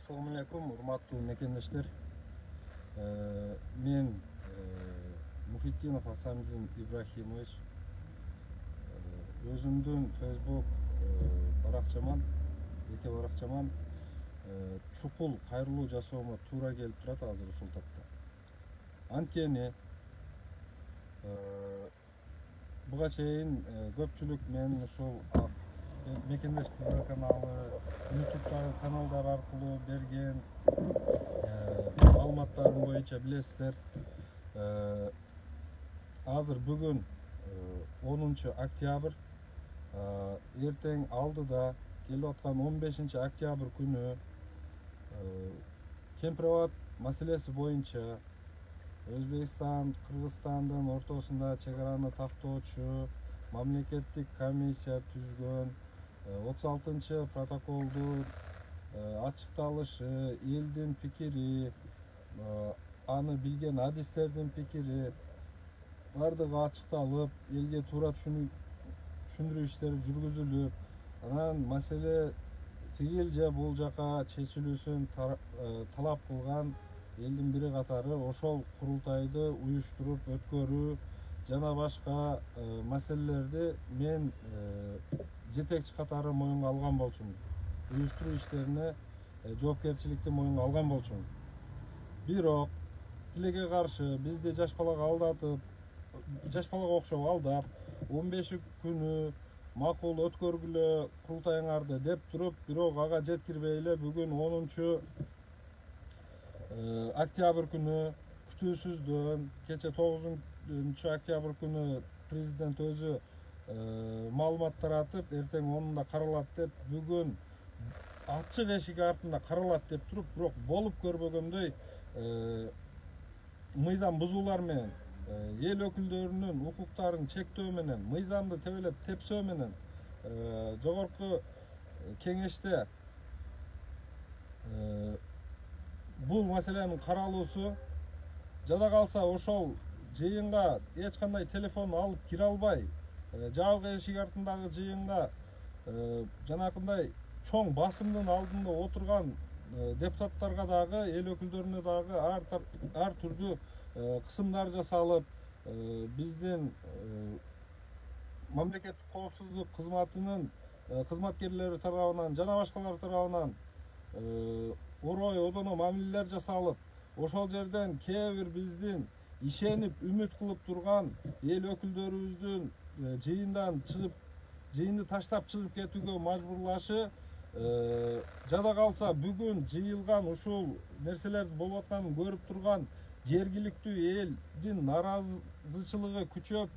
Assalamu alaikum, hurmatly mekendештер. Men Muhitdinov Hasamdin Ibrahimoviç. Özümdün Facebook barакчаман, эки баракчаман чукул кайрылуу жасоомо туура келип турат азыр ушул тапта. Анткени буга чейин көпчүлүк мен ушул Мекендеш ТВ каналы, YouTube каналдар аркылуу берген маалыматтарым боюнча билесиздер. Азыр бүгүн 10 октябрь, эртең алдыда келип аткан 15 октябрь күнү Кемпирабад маселеси боюнча Өзбекстан, Кыргызстандын ортосунда чек араны тактоочу мамлекеттик комиссия түзгөн 36 протоколду ачыкталышы, элдин пикири, аны билген адистердин пикири бардыгы ачыкталып, элге туура түшүндүрүү иштери жүргүзүлүп, анан маселе тигил же бул жака чечилүүсүн талап кылган элдин бири катары ошол курултайды уюштуруп өткөрүү жана башка маселелерди мен жетекчи катары моюнга алган болчумун. Уюштуруу иштерине жоопкерчиликти моюнга алган болчумун. Бирок тилекке каршы бизди жаш балага алдатып, жаш балага окшоп алдап, 15 күнү макул өткөргүлө курултайыңарды деп туруп, бирок ага жеткирбей эле бүгүн 10 октябрь күнү күтүүсүздөн кече 9 октябрь күнү президент өзү маалымат таратып, эртең 10-да каралат деп, бүгүн ачык эшик артында каралат деп туруп, бирок болуп көрбөгөндөй мыйзам бузуулар менен, эл өкүлдөрүнүн укуктарын чектөө менен, мыйзамды тебелеп тепсөө менен жогорку кеңеште бул маселенин каралуусу, жада калса ошол жыйынга эч кандай телефон алып кире албай, жабык эшик артындагы жыйынга жанакындай чоң басымдын алдында отурган депутаттарга дагы, эл өкүлдөрүнө дагы ар түрдүү кысымдар жасалып, биздин мамлекеттик коопсуздук кызматынын кызматкерлери тарабынан жана башкалар тарабынан орой одоно мамилелер жасалып, ошол жерден кээ бир биздин ишенип үмүт кылып турган эл өкүлдөрүбүздүн жыйындан чыгып, жыйынды таштап чыгып кетүүгө мажбурлашы, жада калса бүгүн жыйылган ушул нерселерди болуп атканын көрүп турган жергиликтүү элдин наразычылыгы күчөп,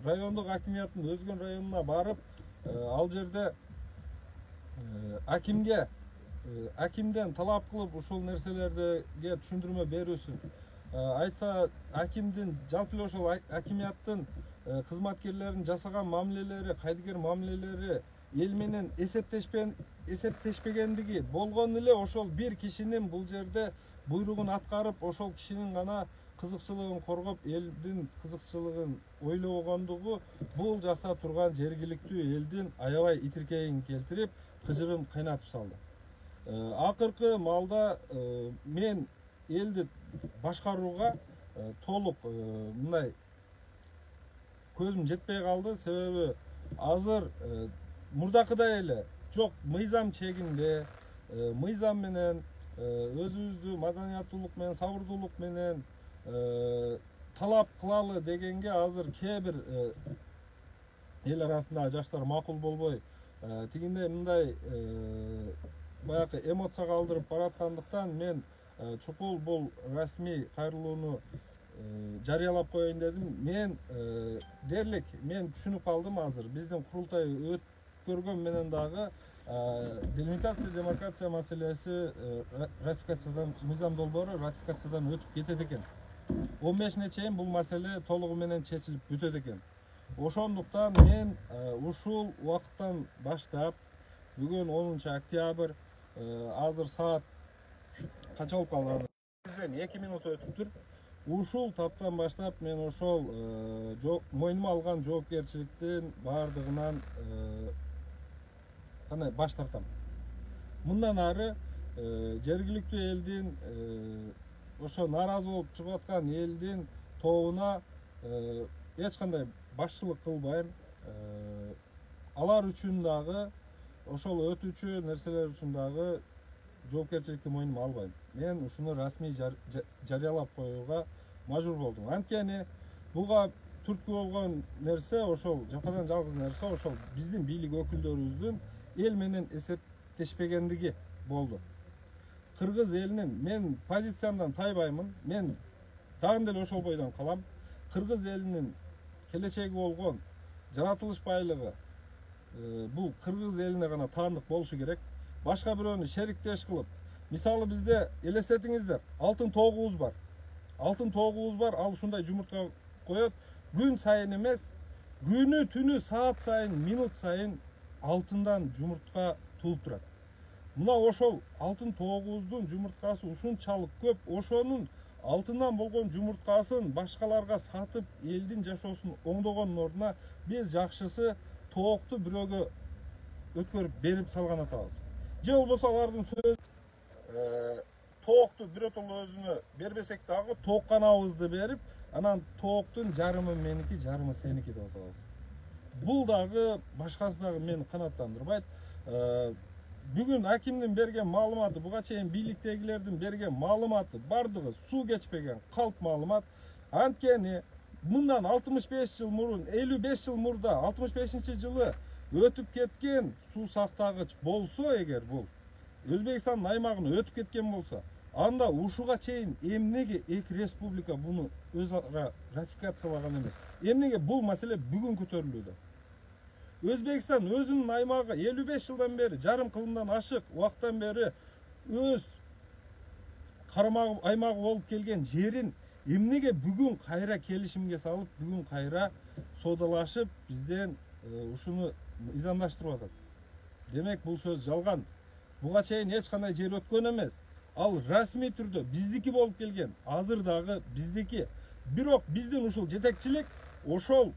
райондук акимияттын Өзгөн районуна барып, ал жерде акимден талап кылып ушул нерселерге түшүндүрмө берүүсүн. Айтса, акимдин жалпы эле ошол акимияттын кызматкерлеринин жасаган мамилелери, кайдыгер мамилелери эл менен эсептешпегендиги болгону эле ошол бир кишинин бул жерде буйругун аткарып, ошол кишинин гана кызыкчылыгын коргоп, элдин кызыкчылыгын ойлобогондугу бул жакта турган жергиликтүү элдин аябай итиркейин келтирип, кыжырын кайнатып салды. Акыркы маалда мен элди башкарууга толук мындай көзүм жетпей калды, себеби азыр мурдакыдай эле жок, мыйзам чегинде, мыйзам менен өзүбүздү маданияттуулук менен, сабырдуулук менен талап кылалы дегенге азыр кээ бир эл арасындагы жаштар макул болбой, тигиндей мындай баягы эмоцияга алдырып бараткандыктан мен чукул бул расмий кайрылууну жарыялап коеюн дедим. Мен дерлик түшүнүп калдым, азыр биздин курултай өткөргөн менен дагы делимитация, демаркация маселеси ратификациядан, мыйзам долбоору ратификациядан өтүп кетет экен. 15-не чейин бул маселе толугу менен чечилип бүтөт экен. Ошондуктан мен ушул убакыттан баштап бүгүн 10 октябрь, азыр саат канча болуп калды? Азыр бизден 2 минут өтүптүр. Ушул таптан баштап мен ошол мойнума алган жоопкерчиликтин бардыгынан баш тартам. Мындан ары жергиликтүү элдин ошо нааразы болуп чыгып аткан элдин тобуна эч кандай башчылык кылбайм. Алар үчүн дагы ошол өтүүчү нерселер үчүн дагы жоопкерчиликти мойнума албайм. Мен ушуну расмий жарыялап коюуга мажбур болдум. Анткени буга түрткү болгон нерсе ошол жападан жалгыз нерсе ошол биздин бийлик өкүлдөрүбүздүн эл менен эсептешпегендиги болду. Кыргыз элинин мен позициямдан тайбаймын. Мен дагы деле ошол бойдон калам. Кыргыз элинин келечеги болгон жаратылыш байлыгы бул кыргыз элине гана таандык болушу керек. Башка бирөөнү шериктеш кылып, мисалы бизде элестетиңиздер, алтын тоогубуз бар. Алтын тоогубуз бар, ал ушундай жумуртка коет. Күн сайын эмес, күнү түнү саат сайын, минут сайын алтындан жумуртка туулуп турат. Мына ошол алтын тоогубуздун жумурткасы ушунчалык көп, ошонун алтындан болгон жумурткасын башкаларга сатып, элдин жашоосун оңдогондун ордуна биз жакшысы тоокту бирөөгө өткөрүп берип салган атабыз. Же болбосо алардын сөзү тоокту бирөтөлө өзүнө бербесек дагы тоокканабызды берип, анан тооктун жарымы меники, жарымы сеники деп атабыз. Бул дагы башкасы дагы мени канааттандырбайт. Бүгүн акимдин берген маалыматы, буга чейин бийликтегилердин берген маалыматы бардыгы суу кечпеген калп маалымат. Анткени мындан 65 жыл мурун, 55 жыл мурда, 65-жылы өтүп кеткен суу сактагыч болсо, эгер бул Өзбекстандын аймагына өтүп кеткен болсо, анда ушуга чейин эмнеге эки республика буну өз ара ратификациялаган эмес? Эмнеге бул маселе бүгүн көтөрүлүүдө? Өзбекстан өзүнүн аймагы 55 жылдан бери, жарым кылымдан ашык убакыттан бери өз карамагы аймагы болуп келген жерин эмнеге бүгүн кайра келишимге салып, бүгүн кайра соодалашып, бизден ушуну мыйзамдаштырып атат? Демек бул сөз жалган. Буга чейин эч кандай жер өткөн эмес. Ал расмий түрдө биздики болуп келген. Азыр дагы биздики. Бирок биздин ушул жетекчилик ошол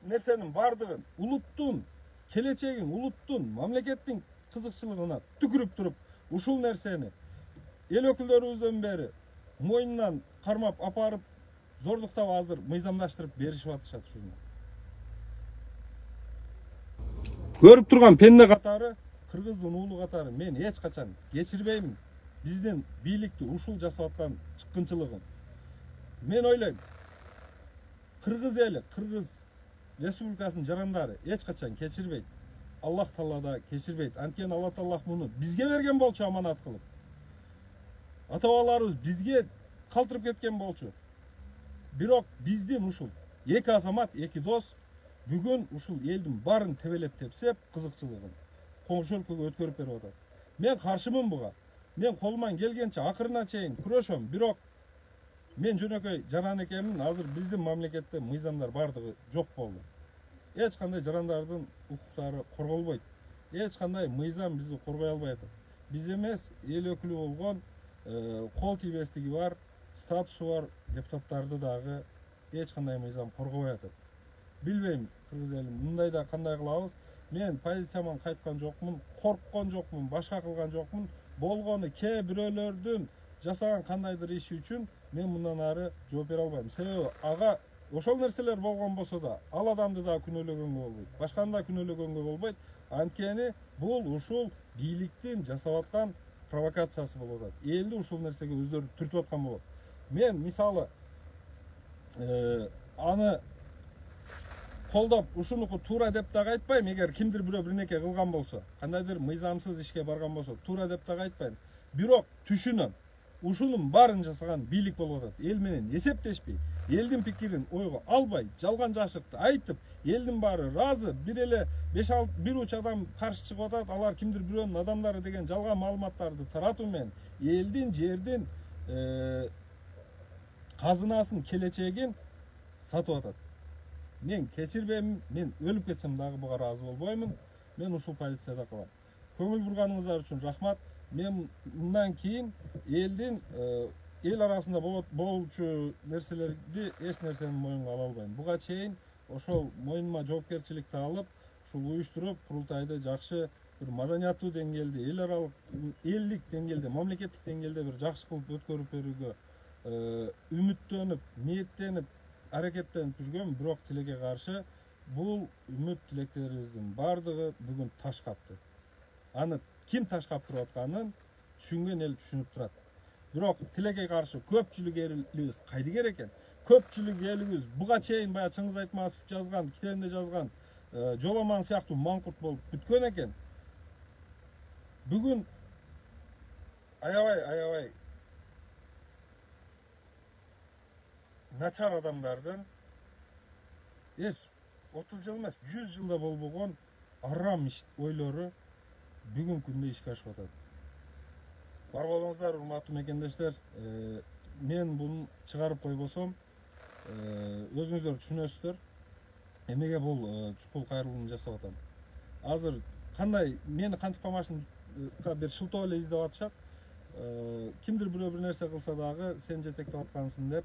нерсенин бардыгын улуттун келечегин, улуттун, мамлекеттин кызыкчылыгына түкүрүп туруп, ушул нерсени эл өкүлдөрүбүздөн бери мойнунан кармап апарып, зордуктап азыр мыйзамдаштырып беришип атышат ушуну. Көрүп турган пенде катары, кыргыздын уулу катары мен эч качан кечирбеймин биздин бийликти ушул жасап аткан чыккынчылыгын. Мен ойлойм, кыргыз эли, кыргыз республикасынын жарандары эч качан кечирбейт. Аллах Таала да кечирбейт. Анткени Алла Таала муну бизге берген болчу аманат кылып. Ата-бабаларыбыз бизге калтырып кеткен болчу. Бирок биздин ушул эки азамат, эки дос бүгүн ушул элдин барын тебелеп тепсеп, кызыкчылыгын коңшу өлкөгө өткөрүп берип атат. Мен каршымын буга. Мен колуман келгенче акырына чейин күрөшөм, бирок мен жөнөкөй жаран экенмин. Азыр биздин мамлекетте мыйзамдар бардыгы жок болду. Эч кандай жарандардын укуктары корголбойт. Эч кандай мыйзам бизди коргой албай атат. Биз эмес, эл өкүлү болгон кол тийбестиги бар, статусу бар депутаттарды дагы эч кандай мыйзам коргобой атат. Билбейм, кыргыз эли мындайда кандай кылабыз? Мен позицияман кайткан жокмун, корккон жокмун, башка кылган жокмун. Болгону кээ бирөөлөрдүн жасаган кандайдыр иши үчүн мен мындан ары жооп бере албайм. Себеби ага ошол нерселер болгон болсо да, ал адамды да күнөөлөгөнгө болбойт, башканы да күнөөлөгөнгө болбойт. Анткени бул ушул бийликтин жасап аткан провокациясы болуп атат. Элди ушул нерсеге өздөрү түртүп аткан болот. Мен мисалы аны колдоп, ушунуку туура деп дагы айтпайм. Эгер кимдир бирөө бирнеке кылган болсо, кандайдыр мыйзамсыз ишке барган болсо, туура деп дагы айтпайм. Бирок түшүнөм, ушунун баарын жасаган бийлик болуп атат. Эл менен эсептешпей, элдин пикирин ойго албай, жалган жашыкты айтып, элдин баары ыраазы, бир эле 5-6 адам каршы чыгып атат, алар кимдир бирөөнүн адамдары деген жалган маалыматтарды таратуу менен элдин, жердин казынасын, келечегин сатып атат. Мен кечирбейм, мен өлүп кетсем дагы буга ыраазы болбоймун. Мен ушул позицияда калам. Көңүл бурганыңыздар үчүн рахмат. Мен мындан кийин элдин эл арасында болчу нерселерди эч нерсени моюнга ала албайм. Буга чейин ошол моюнума жоопкерчиликти алып, ушул уюштуруп, курултайды жакшы bir маданияттуу деңгээлде, эл аралык, элдик деңгээлде, мамлекеттик деңгээлде бир жакшы кылып өткөрүп берүүгө үмүттөнүп, ниеттенип, аракеттенип жүргөн, бирок тилекке каршы бул үмүт тилектерибиздин бардыгы бүгүн таш капты. Аны ким таш каптырып атканын түшүнгөн эл түшүнүп турат. Бирок тилекке каршы көпчүлүк элибиз кайдыгер экен? Көпчүлүк элибиз буга чейин баягы Чыңгыз Айтматов жазган, китебинде жазган жоламан сыяктуу маңкурт болуп бүткөн экен. Бүгүн аябай начар адамдардын 30 жыл эмес, 100 жылда болбогон арам ойлору бүгүн күндө ишке ашып атат. Бар болуңуздар, урматтуу мекендештер. Мен буну чыгарып койбосом, өзүңүздөр түшүнөсүздөр. Эмнеге бул чукул кайрылууну жасап атам. Азыр кандай мени кантип камашынга бир шылтоо эле издеп атышат. Кимдир бирөө бир нерсе кылса дагы сен жетектеп аткансың деп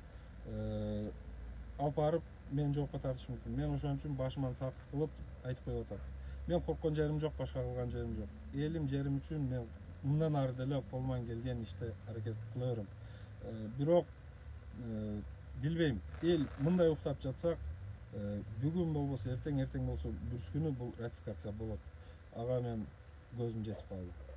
алып барып мен жоопко тартышы мүмкүн. Мен ошон үчүн башыман сак кылып айтып коюп атам. Мен корккон жерим жок, башка кылган жерим жок. Элим, жерим үчүн мен мындан ары деле колуман келген иште аракет кыла берем. Бирок билбейм, эл мындай уктап жатсак, бүгүн болбосо эртең болсо бүрүскүнү бул ратификация болот. Ага мен көзүм жетип калды.